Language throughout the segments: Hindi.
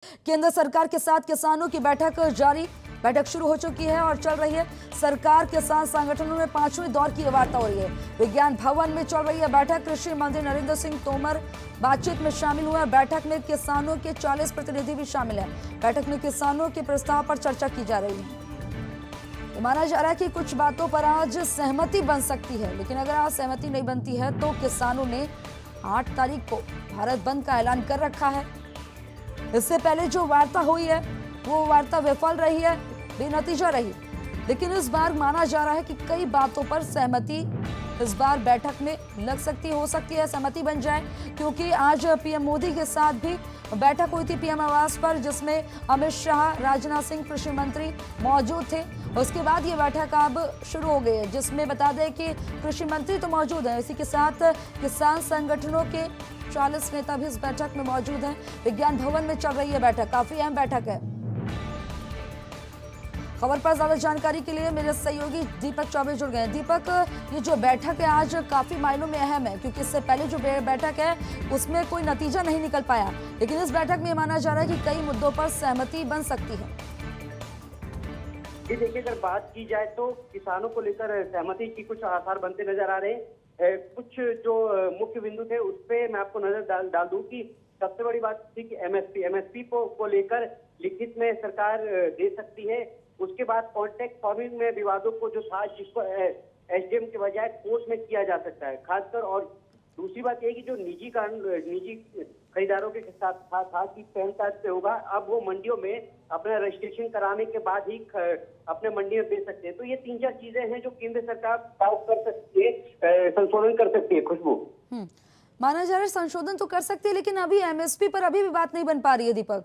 केंद्र सरकार के साथ किसानों की बैठक शुरू हो चुकी है और चल रही है। सरकार किसान संगठनों में 5वें दौर की वार्ता हो रही है। विज्ञान भवन में चल रही है बैठक। कृषि मंत्री नरेंद्र सिंह तोमर बातचीत में शामिल हुए। बैठक में किसानों के 40 प्रतिनिधि भी शामिल हैं। बैठक में किसानों के प्रस्ताव पर चर्चा की जा रही है। माना जा रहा है कि कुछ बातों पर आज सहमति बन सकती है, लेकिन अगर आज सहमति नहीं बनती है तो किसानों ने 8 तारीख को भारत बंद का ऐलान कर रखा है। इससे पहले जो वार्ता हुई है वो वार्ता विफल रही है, बेनतीजा रही। लेकिन इस बार माना जा रहा है कि कई बातों पर सहमति इस बार बैठक में हो सकती है, सहमति बन जाए, क्योंकि आज पीएम मोदी के साथ भी बैठक हुई थी पीएम आवास पर, जिसमें अमित शाह, राजनाथ सिंह, कृषि मंत्री मौजूद थे। उसके बाद ये बैठक अब शुरू हो गई है, जिसमें बता दें कि कृषि मंत्री तो मौजूद हैं, इसी के साथ किसान संगठनों के 40 नेता भी इस बैठक में मौजूद हैं। विज्ञान भवन में चल रही है बैठक, काफी अहम बैठक है। खबर पर ज्यादा जानकारी के लिए मेरे सहयोगी दीपक चौबे जुड़ गए। दीपक, ये जो बैठक है आज काफी मायनों में अहम है, क्योंकि इससे पहले जो बैठक है उसमें कोई नतीजा नहीं निकल पाया, लेकिन इस बैठक में माना जा रहा है कि कई मुद्दों पर सहमति बन सकती है। जी देखिए, अगर बात की जाए तो किसानों को लेकर सहमति की कुछ आसार बनते नजर आ रहे हैं। कुछ जो मुख्य बिंदु थे उस पर मैं आपको नजर डाल दूं कि सबसे बड़ी बात थी कि एमएसपी को लेकर लिखित में सरकार दे सकती है। उसके बाद कॉन्ट्रैक्ट फार्मिंग में विवादों को जो था, जिसको एसडीएम के बजाय कोर्ट में किया जा सकता है खासकर। और दूसरी बात यह कि जो निजी खरीदारों के साथ था कि पैन कार्ड से होगा, अब वो मंडियों में अपना रजिस्ट्रेशन कराने के बाद ही अपने मंडी में बेच सकते हैं। तो ये 3-4 चीजें हैं जो केंद्र सरकार कर सकती है, संशोधन कर सकती है। खुशबू, माना जा रहा है संशोधन तो कर सकती है, लेकिन अभी एमएसपी पर अभी भी बात नहीं बन पा रही है। दीपक,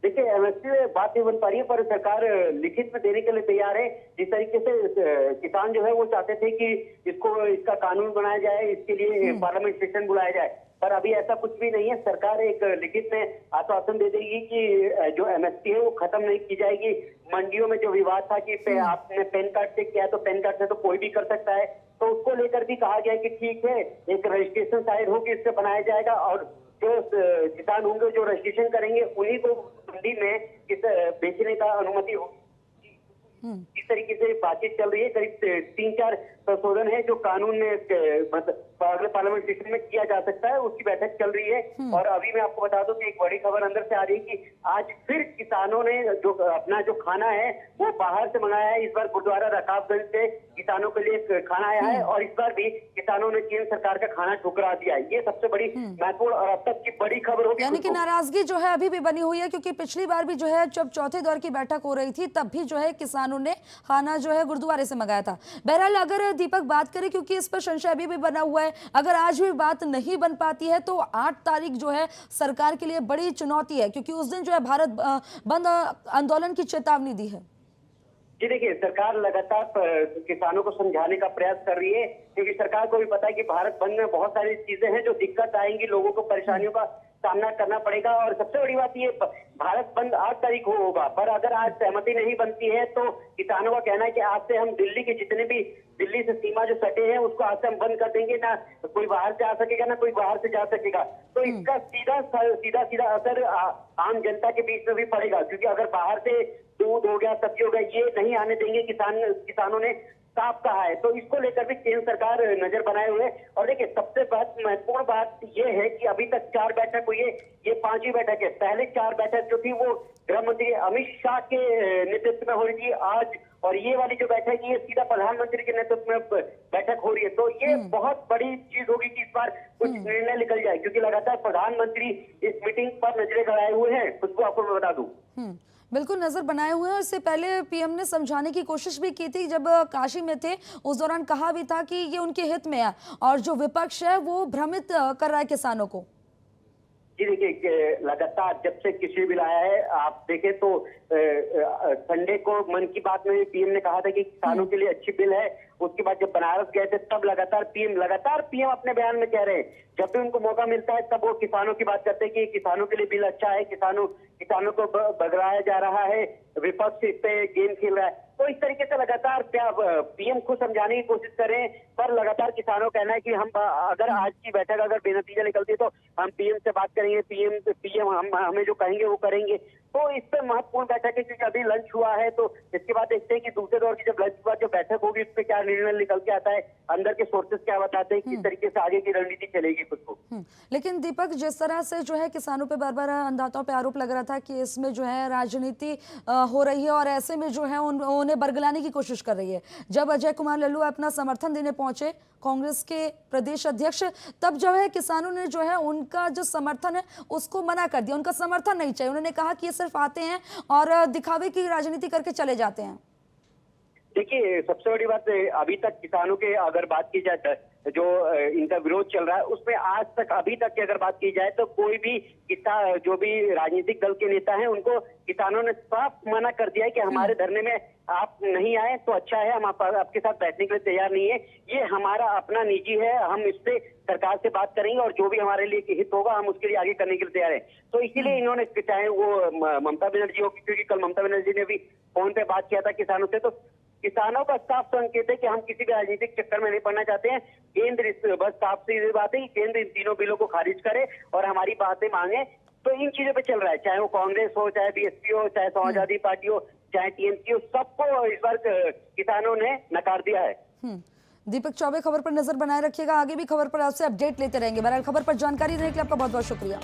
देखिए, एमएसपी में बात नहीं बन पा रही है, पर सरकार लिखित में देने के लिए तैयार है। जिस तरीके से किसान जो है वो चाहते थे कि इसका कानून बनाया जाए, इसके लिए पार्लियामेंट सेशन बुलाया जाए, पर अभी ऐसा कुछ भी नहीं है। सरकार एक लिखित में आश्वासन दे देगी कि जो एमएसपी है वो खत्म नहीं की जाएगी। मंडियों में जो विवाद था कि आपने पैन कार्ड से किया तो पैन कार्ड से तो कोई भी कर सकता है, तो उसको लेकर भी कहा गया कि ठीक है, एक रजिस्ट्रेशन साइड होगी, इससे बनाया जाएगा और जो किसान होंगे जो रजिस्ट्रेशन करेंगे उन्हीं को मंडी में बेचने का अनुमति होगी। इस तरीके से बातचीत चल रही है। करीब 3-4 संशोधन है जो कानून में अगले पार्लियामेंट सेशन में किया जा सकता है, उसकी बैठक चल रही है। और अभी मैं आपको बता दूं कि एक बड़ी खबर अंदर से आ रही है कि आज फिर किसानों ने जो अपना जो खाना है वो बाहर से मंगाया है। इस बार गुरुद्वारा रकाबगंज से किसानों के लिए खाना आया है और इस बार भी किसानों ने केंद्र सरकार का खाना ठुकरा दिया है। ये सबसे बड़ी महत्वपूर्ण और अब तक की बड़ी खबर होगी। यानी कि नाराजगी जो है अभी भी बनी हुई है, क्योंकि पिछली बार भी जो है जब चौथे दौर की बैठक हो रही थी तब भी जो है किसानों ने खाना जो है गुरुद्वारे से मंगाया था। बहरहाल अगर दीपक बात करें, क्योंकि इस पर संशय अभी भी बना हुआ है, अगर आज भी बात नहीं बन पाती है तो 8 तारीख जो है सरकार के लिए बड़ी चुनौती है, क्योंकि उस दिन जो है भारत बंद आंदोलन की चेतावनी दी है। जी देखिए, सरकार लगातार किसानों को समझाने का प्रयास कर रही है, क्योंकि सरकार को भी पता है कि भारत बंद में बहुत सारी चीजें हैं जो दिक्कत आएंगी, लोगों को परेशानियों का सामना करना पड़ेगा। और सबसे बड़ी बात ये, भारत बंद 8 तारीख को होगा, पर अगर आज सहमति नहीं बनती है तो किसानों का कहना है कि आज से हम दिल्ली के जितने भी दिल्ली से सीमा जो सटे हैं उसको आज से हम बंद कर देंगे, ना कोई बाहर से आ सकेगा ना कोई बाहर से जा सकेगा। तो इसका सीधा असर आम जनता के बीच में भी पड़ेगा, क्योंकि अगर बाहर से दूध हो गया, सब्जी हो गया, ये नहीं आने देंगे किसानों ने साफ कहा है। तो इसको लेकर भी केंद्र सरकार नजर बनाए हुए। और देखिए, सबसे महत्वपूर्ण बात ये है कि अभी तक 4 बैठक हुई है, ये 5वीं बैठक है। पहले 4 बैठक जो थी वो गृह मंत्री अमित शाह के नेतृत्व में हो रही थी आज, और ये वाली जो बैठक है ये सीधा प्रधानमंत्री के नेतृत्व में बैठक हो रही है। तो ये बहुत बड़ी चीज होगी कि इस बार कुछ निर्णय निकल जाए, क्योंकि लगातार प्रधानमंत्री इस मीटिंग पर नजरें गड़ाए हुए हैं। उसको आपको मैं बता दूं, बिल्कुल नजर बनाए हुए हैं। इससे पहले पीएम ने समझाने की कोशिश भी की थी, जब काशी में थे उस दौरान कहा भी था कि ये उनके हित में है और जो विपक्ष है वो भ्रमित कर रहा है किसानों को। जी देखिए, लगातार जब से कृषि बिल आया है, आप देखें तो संडे को मन की बात में पीएम ने कहा था कि किसानों के लिए अच्छी बिल है। उसके बाद जब बनारस गए थे तब लगातार पीएम अपने बयान में कह रहे हैं, जब भी उनको मौका मिलता है तब वो किसानों की बात करते हैं कि किसानों के लिए बिल अच्छा है, किसानों को बगलाया जा रहा है, विपक्ष इस पे गेम खेल रहा है। तो इस तरीके से लगातार पीएम खुद समझाने की कोशिश कर रहे हैं, पर लगातार किसानों का कहना है कि हम अगर आज की बैठक अगर बेनतीजा निकलती है तो हम पीएम से बात करेंगे, पीएम हम हमें जो कहेंगे वो करेंगे। तो इस पे महत्वपूर्ण बैठक है, क्योंकि अभी लंच हुआ है, तो इसके बाद देखते हैं कि दूसरे दौर की जब लंच के बाद जो बैठक होगी उस पर क्या निर्णय निकल के आता है, अंदर के सोर्सेस क्या बताते हैं, किस तरीके से आगे की रणनीति चलेगी खुद को। लेकिन दीपक, जिस तरह से जो है किसानों पे बार बार अन्नदाताओं पे आरोप लग रहा था कि इसमें जो है राजनीति हो रही है और ऐसे में जो है उन्हें बरगलाने की कोशिश कर रही है। जब अजय कुमार लल्लू अपना समर्थन देने पहुंचे, कांग्रेस के प्रदेश अध्यक्ष, तब जो है किसानों ने जो है उनका जो समर्थन है उसको मना कर दिया, उनका समर्थन नहीं चाहिए। उन्होंने कहा कि ये सिर्फ आते हैं और दिखावे की राजनीति करके चले जाते हैं। देखिए, सबसे बड़ी बात अभी तक किसानों के अगर बात की जाए जो इनका विरोध चल रहा है उसमें आज तक अभी तक की अगर बात की जाए तो कोई भी किसान जो भी राजनीतिक दल के नेता हैं उनको किसानों ने साफ मना कर दिया है कि हमारे धरने में आप नहीं आए तो अच्छा है, हम आपके साथ बैठने के लिए तैयार नहीं है, ये हमारा अपना निजी है, हम इस पे सरकार से बात करेंगे और जो भी हमारे लिए हित होगा हम उसके लिए आगे करने के लिए तैयार है। तो इसीलिए इन्होंने, चाहे वो ममता बनर्जी हो, क्योंकि कल ममता बनर्जी ने भी फोन पे बात किया था किसानों से, तो किसानों का साफ संकेत है कि हम किसी भी राजनीतिक चक्कर में नहीं पड़ना चाहते हैं। केंद्र बस साफ सीधी बात है कि केंद्र इन तीनों बिलों को खारिज करे और हमारी बातें मांगे। तो इन चीजों पे चल रहा है, चाहे वो कांग्रेस हो, चाहे बीएसपी हो, चाहे समाजवादी पार्टी हो, चाहे टीएमसी हो, सबको इस बार किसानों ने नकार दिया है। दीपक चौबे, खबर पर नजर बनाए रखिएगा, आगे भी खबर पर आपसे अपडेट लेते रहेंगे। बहरहाल खबर पर जानकारी देने के लिए आपका बहुत बहुत शुक्रिया।